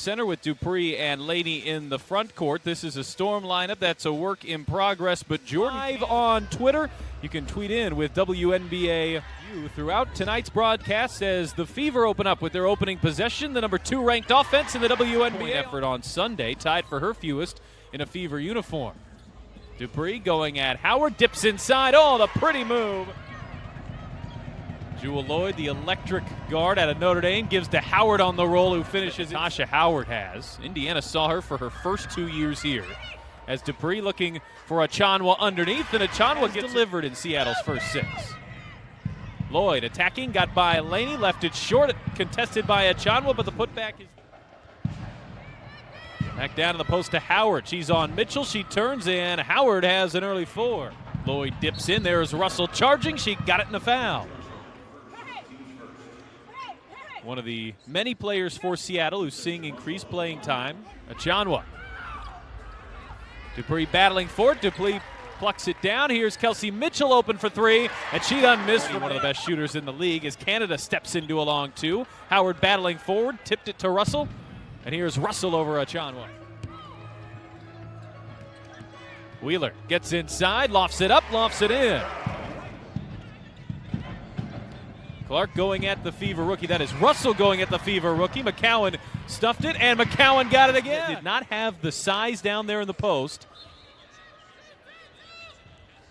center with Dupree and Laney in the front court. This is a Storm lineup that's a work in progress, but Jordan live on Twitter. You can tweet in with WNBA throughout tonight's broadcast as the Fever open up with their opening possession, the number 2 ranked offense in the WNBA effort on Sunday, tied for her fewest in a Fever uniform. Dupree going at Howard, dips inside. Oh, the pretty move. Jewel Lloyd, the electric guard out of Notre Dame, gives to Howard on the roll, who finishes. Tasha Howard has. Indiana saw her for her first 2 years here. As Dupree looking for Achanwa underneath, and Achanwa gets delivered in Seattle's first 6. Lloyd attacking, got by Laney, left it short, contested by Achanwa, but the putback is back down to the post to Howard. She's on Mitchell, she turns, and Howard has an early 4. Lloyd dips in, there's Russell charging, she got it in a foul. One of the many players for Seattle who's seeing increased playing time, Achanwa. Dupree battling for it. Dupree plucks it down. Here's Kelsey Mitchell open for 3, and she done missed from one of the best shooters in the league as Canada steps into a long 2. Howard battling forward, tipped it to Russell, and here's Russell over Achanwa. Wheeler gets inside, lofts it up, lofts it in. Clark going at the Fever rookie. That is Russell going at the Fever rookie. McCowan stuffed it, and McCowan got it again. Did not have the size down there in the post.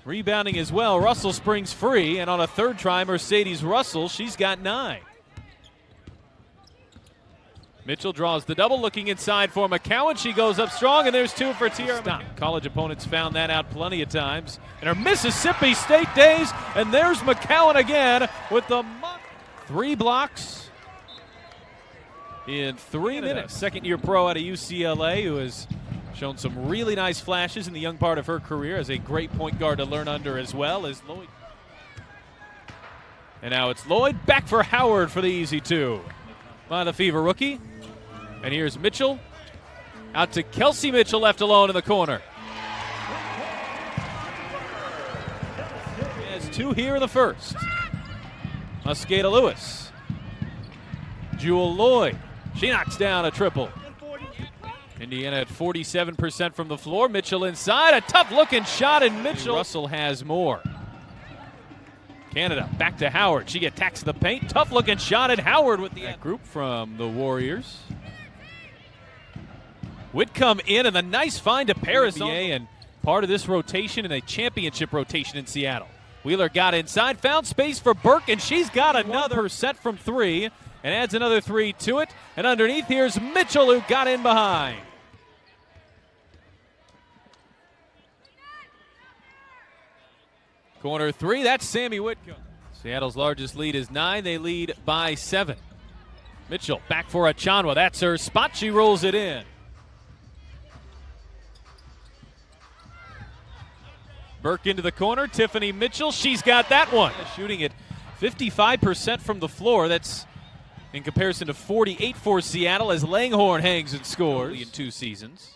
Rebounding as well. Russell springs free, and on a third try, Mercedes Russell, she's got 9. Mitchell draws the double, looking inside for McCowan. She goes up strong, and there's 2 for Tierra. College opponents found that out plenty of times. And her Mississippi State days, and there's McCowan again with the 3 blocks in 3 minutes. Second-year pro out of UCLA who has shown some really nice flashes in the young part of her career as a great point guard to learn under as well as Lloyd. And now it's Lloyd back for Howard for the easy 2 by the Fever rookie. And here's Mitchell. Out to Kelsey Mitchell, left alone in the corner. He has 2 here in the first. Muscata Lewis. Jewel Lloyd. She knocks down a triple. Indiana at 47% from the floor. Mitchell inside. A tough-looking shot, and Mitchell. Russell has more. Canada back to Howard. She attacks the paint. Tough-looking shot, and Howard with the group from the Warriors. Whitcomb in, and a nice find to Paris. And part of this rotation and a championship rotation in Seattle. Wheeler got inside, found space for Burke, and she's got another set from 3 and adds another 3 to it. And underneath, here's Mitchell, who got in behind. Corner 3, that's Sammy Whitcomb. Seattle's largest lead is 9. They lead by 7. Mitchell back for Achanwa. That's her spot. She rolls it in. Burke into the corner. Tiffany Mitchell. She's got that one. Shooting at 55% from the floor. That's in comparison to 48 for Seattle as Langhorne hangs and scores in 2 seasons.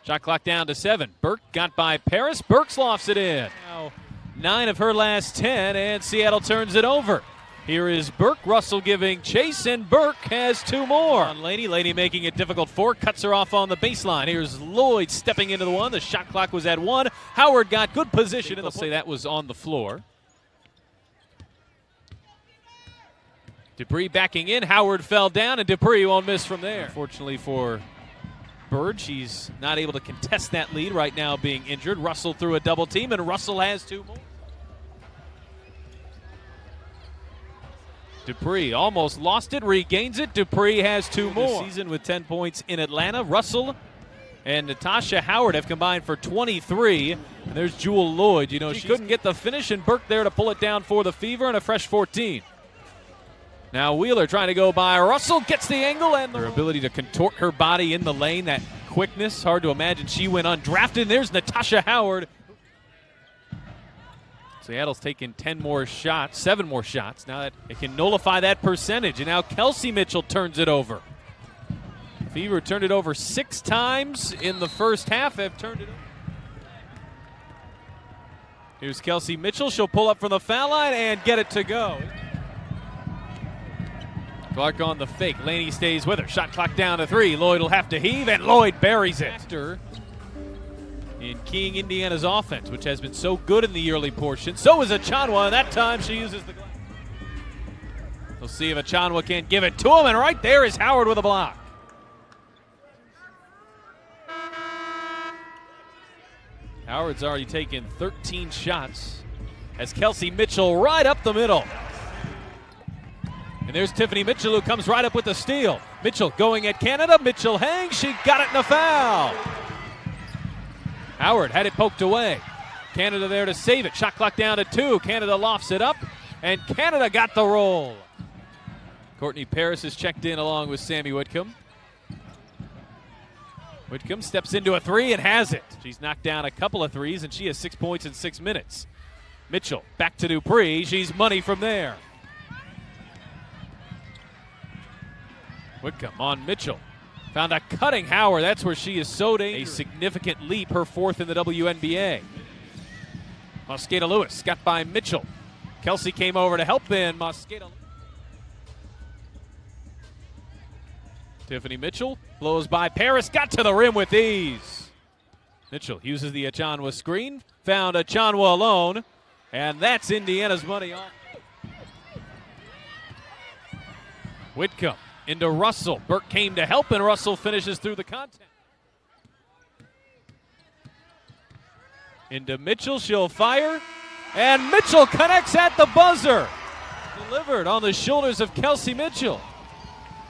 Shot clock down to 7. Burke got by Paris. Burke lofts it in. Now 9 of her last 10, and Seattle turns it over. Here is Burke. Russell giving chase, and Burke has 2 more. On Laney. Laney making it difficult for, cuts her off on the baseline. Here's Lloyd stepping into the 1. The shot clock was at 1. Howard got good position. They'll say that was on the floor. Dupree backing in. Howard fell down, and Dupree won't miss from there. Unfortunately for Bird, she's not able to contest that lead right now, being injured. Russell threw a double team, and Russell has 2 more. Dupree almost lost it, regains it. Dupree has 2 more. This season with 10 points in Atlanta. Russell and Natasha Howard have combined for 23. And there's Jewel Lloyd. You know, she couldn't get the finish, and Burke there to pull it down for the Fever, and a fresh 14. Now Wheeler trying to go by Russell, gets the angle, and her ability to contort her body in the lane, that quickness, hard to imagine she went undrafted. And there's Natasha Howard. Seattle's taken 10 more shots, 7 more shots. Now that it can nullify that percentage. And now Kelsey Mitchell turns it over. Fever turned it over 6 times in the first half, have turned it over. Here's Kelsey Mitchell. She'll pull up from the foul line and get it to go. Clark on the fake. Laney stays with her. Shot clock down to 3. Lloyd will have to heave, and Lloyd buries it. In keying Indiana's offense, which has been so good in the early portion. So is Achanwa, and that time she uses the glass. We'll see if Achanwa can't give it to him, and right there is Howard with a block. Howard's already taken 13 shots as Kelsey Mitchell right up the middle. And there's Tiffany Mitchell, who comes right up with the steal. Mitchell going at Canada. Mitchell hangs. She got it in a foul. Howard had it poked away. Canada there to save it. Shot clock down to 2. Canada lofts it up, and Canada got the roll. Courtney Paris is checked in along with Sammy Whitcomb. Whitcomb steps into a 3 and has it. She's knocked down a couple of threes, and she has 6 points in 6 minutes. Mitchell back to Dupree. She's money from there. Whitcomb on Mitchell. Found a cutting Howard. That's where she is so dangerous. A significant leap, her 4th in the WNBA. Mosqueda Lewis got by Mitchell. Kelsey came over to help in. Mosqueda. Tiffany Mitchell blows by Paris. Got to the rim with ease. Mitchell uses the Achanwa screen. Found Achanwa alone. And that's Indiana's money off. Whitcomb into Russell. Burke came to help, and Russell finishes through the contact. Into Mitchell, she'll fire, and Mitchell connects at the buzzer. Delivered on the shoulders of Kelsey Mitchell.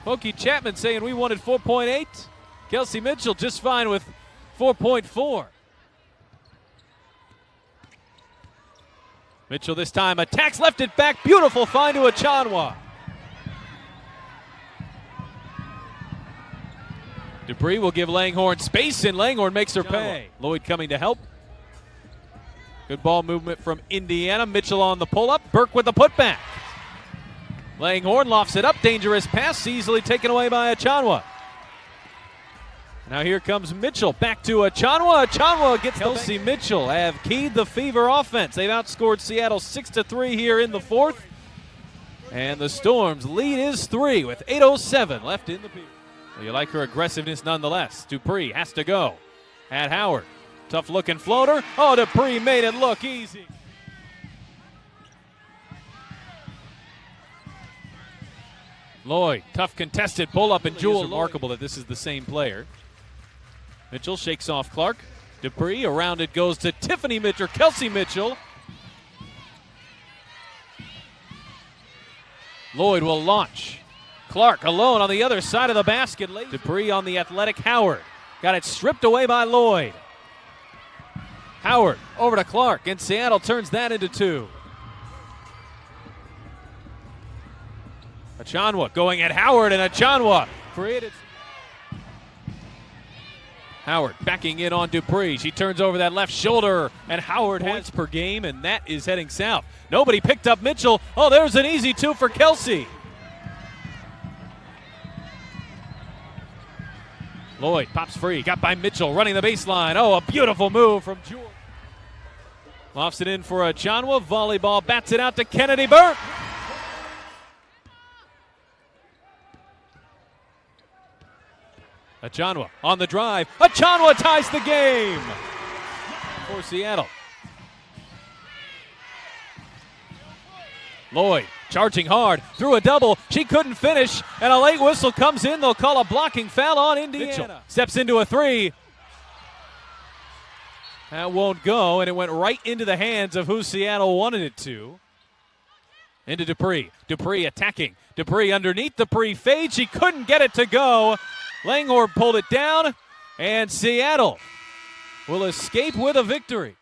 Pokey Chapman saying we wanted 4.8. Kelsey Mitchell just fine with 4.4. Mitchell this time attacks, left it back. Beautiful find to Achanwa. Dupree will give Langhorne space, and Langhorne makes her pay. Lloyd coming to help. Good ball movement from Indiana. Mitchell on the pull-up. Burke with the putback. Langhorne lofts it up. Dangerous pass, easily taken away by Achanwa. Now here comes Mitchell. Back to Achanwa. Achanwa gets Kelsey Mitchell have keyed the Fever offense. They've outscored Seattle 6-3 here in the 4th. And the Storm's lead is 3 with 8:07 left in the period. Well, you like her aggressiveness nonetheless. Dupree has to go at Howard. Tough looking floater. Oh, Dupree made it look easy. Lloyd, tough contested pull up, and Jewel. Remarkable that this is the same player. Mitchell shakes off Clark. Dupree, around it goes to Tiffany Mitchell, Kelsey Mitchell. Lloyd will launch. Clark alone on the other side of the basket. Dupree on the athletic Howard. Got it stripped away by Lloyd. Howard over to Clark, and Seattle turns that into 2. Achanwa going at Howard, and Achanwa created. Howard backing in on Dupree. She turns over that left shoulder, and Howard has per game, and that is heading south. Nobody picked up Mitchell. Oh, there's an easy 2 for Kelsey. Lloyd pops free, got by Mitchell, running the baseline. Oh, a beautiful move from Jewel. Lofts it in for Achanwa. Volleyball bats it out to Kennedy Burke. Achanwa on the drive. Achanwa ties the game for Seattle. Lloyd charging hard, through a double. She couldn't finish, and a late whistle comes in. They'll call a blocking foul on Indiana. Mitchell steps into a 3. That won't go, and it went right into the hands of who Seattle wanted it to. Into Dupree. Dupree attacking. Dupree underneath. Dupree fades. She couldn't get it to go. Langhorne pulled it down, and Seattle will escape with a victory.